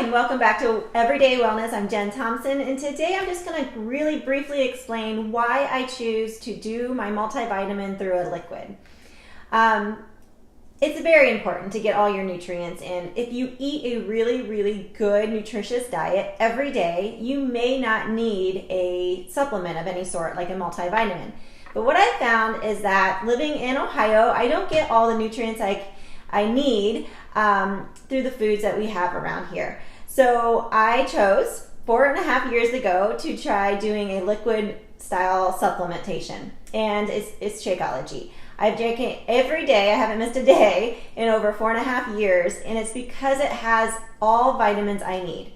and welcome back to Everyday Wellness. I'm Jen Thompson, and today I'm just going to really briefly explain why I choose to do my multivitamin through a liquid. It's very important to get all your nutrients in. If you eat a really good, nutritious diet every day, you may not need a supplement of any sort, like a multivitamin. But what I found is that living in Ohio, I don't get all the nutrients I need through the foods that we have around here. So I chose 4.5 years ago to try doing a liquid style supplementation, and it's Shakeology. I've drank it every day. I haven't missed a day in over 4.5 years, and it's because it has all vitamins I need,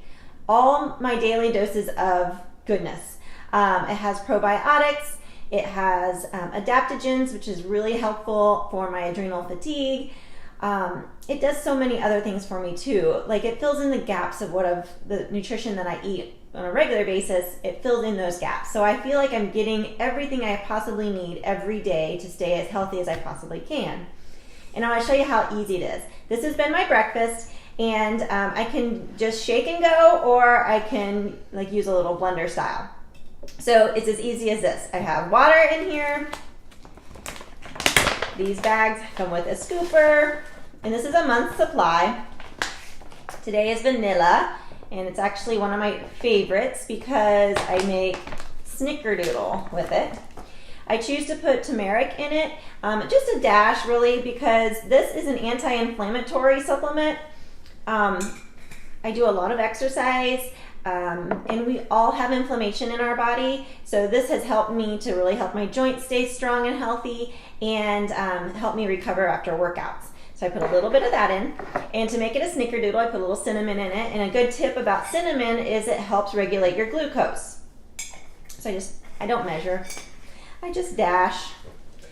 all my daily doses of goodness. It has probiotics, it has adaptogens, which is really helpful for my adrenal fatigue. It does so many other things for me too. Like, it fills in the gaps of the nutrition that I eat on a regular basis. It fills in those gaps. So I feel like I'm getting everything I possibly need every day to stay as healthy as I possibly can. And I want to show you how easy it is. This has been my breakfast, and I can just shake and go, or I can use a little blender style. So it's as easy as this. I have water in here. These bags come with a scooper, and this is a month's supply. Today is vanilla, and it's actually one of my favorites because I make snickerdoodle with it. I choose to put turmeric in it, just a dash really, because this is an anti-inflammatory supplement. I do a lot of exercise, and we all have inflammation in our body, so this has helped me to really help my joints stay strong and healthy, and help me recover after workouts. So I put a little bit of that in, and to make it a snickerdoodle, I put a little cinnamon in it. And a good tip about cinnamon is it helps regulate your glucose. So I don't measure, I just dash.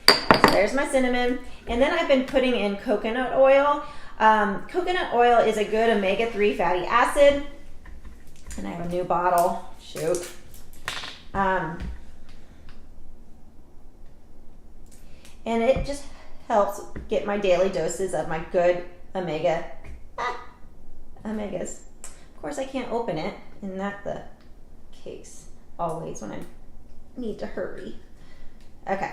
So there's my cinnamon, and then I've been putting in coconut oil. Coconut oil is a good omega-3 fatty acid. And I have a new bottle. Shoot. And it just helps get my daily doses of my good omegas. Of course, I can't open it. Isn't that the case always when I need to hurry? Okay.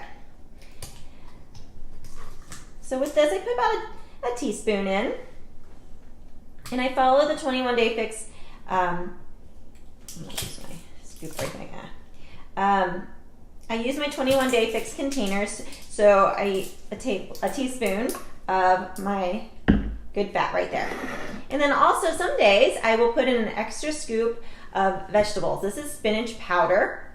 So with this, I put about a teaspoon in. And I follow the 21-day fix. I'm going to use my scoop right now. I use my 21-day fix containers, so I take a teaspoon of my good fat right there. And then also some days I will put in an extra scoop of vegetables. This is spinach powder.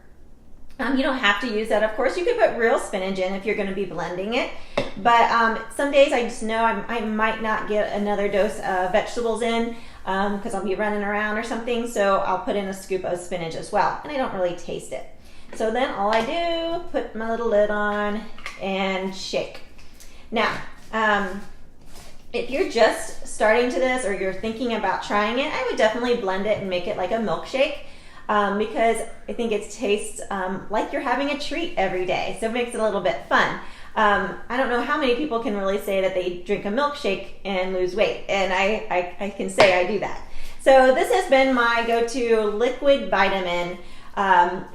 You don't have to use that, of course. You could put real spinach in if you're going to be blending it. But some days I just know I might not get another dose of vegetables in because I'll be running around or something. So I'll put in a scoop of spinach as well. And I don't really taste it. So then all I do, put my little lid on and shake. Now, if you're just starting to this or you're thinking about trying it, I would definitely blend it and make it like a milkshake. Because I think it tastes like you're having a treat every day. So it makes it a little bit fun. I don't know how many people can really say that they drink a milkshake and lose weight. And I can say I do that. So this has been my go-to liquid vitamin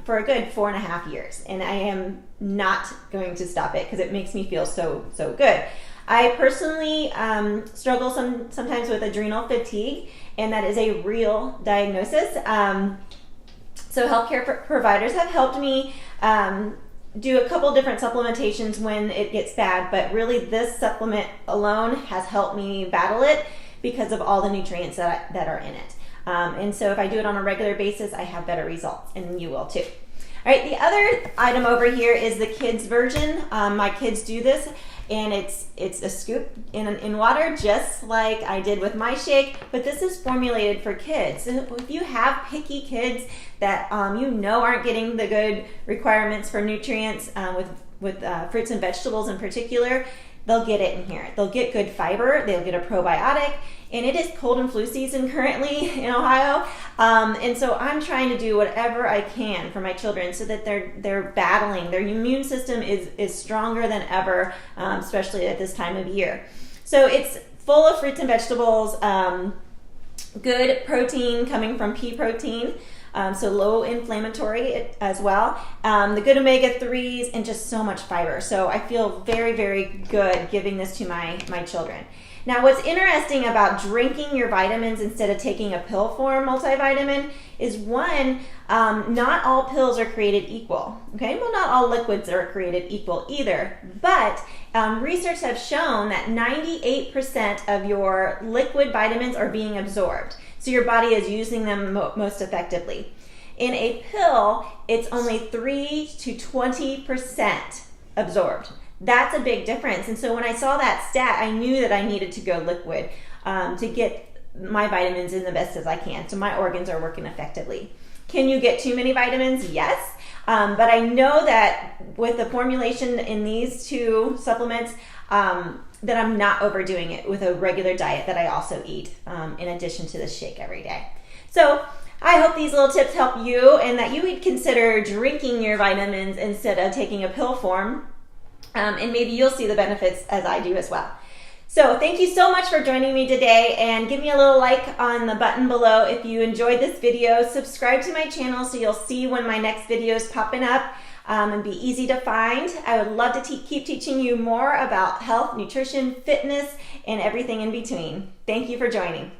for a good 4.5 years. And I am not going to stop it because it makes me feel so good. I personally struggle sometimes with adrenal fatigue, and that is a real diagnosis. So healthcare providers have helped me do a couple different supplementations when it gets bad, but really this supplement alone has helped me battle it because of all the nutrients that are in it. And so if I do it on a regular basis, I have better results, and you will too. All right, the other item over here is the kids version. My kids do this, and it's a scoop in water, just like I did with my shake, but this is formulated for kids. So if you have picky kids that aren't getting the good requirements for nutrients with fruits and vegetables in particular, they'll get it in here. They'll get good fiber, they'll get a probiotic, and it is cold and flu season currently in Ohio. And so I'm trying to do whatever I can for my children so that they're battling. Their immune system is stronger than ever, especially at this time of year. So it's full of fruits and vegetables. Good protein coming from pea protein, so low inflammatory as well. The good omega-3s and just so much fiber. So I feel very, very good giving this to my children. Now, what's interesting about drinking your vitamins instead of taking a pill form multivitamin is one, not all pills are created equal, okay? Well, not all liquids are created equal either, but research has shown that 98% of your liquid vitamins are being absorbed. So your body is using them most effectively. In a pill, it's only 3 to 20% absorbed. That's a big difference. And so when I saw that stat, I knew that I needed to go liquid to get my vitamins in the best as I can. So my organs are working effectively. Can you get too many vitamins? Yes. But I know that with the formulation in these two supplements, that I'm not overdoing it with a regular diet that I also eat in addition to the shake every day. So I hope these little tips help you and that you would consider drinking your vitamins instead of taking a pill form. And maybe you'll see the benefits as I do as well. So thank you so much for joining me today, and give me a little like on the button below if you enjoyed this video. Subscribe to my channel so you'll see when my next video is popping up and be easy to find. I would love to keep teaching you more about health, nutrition, fitness, and everything in between. Thank you for joining.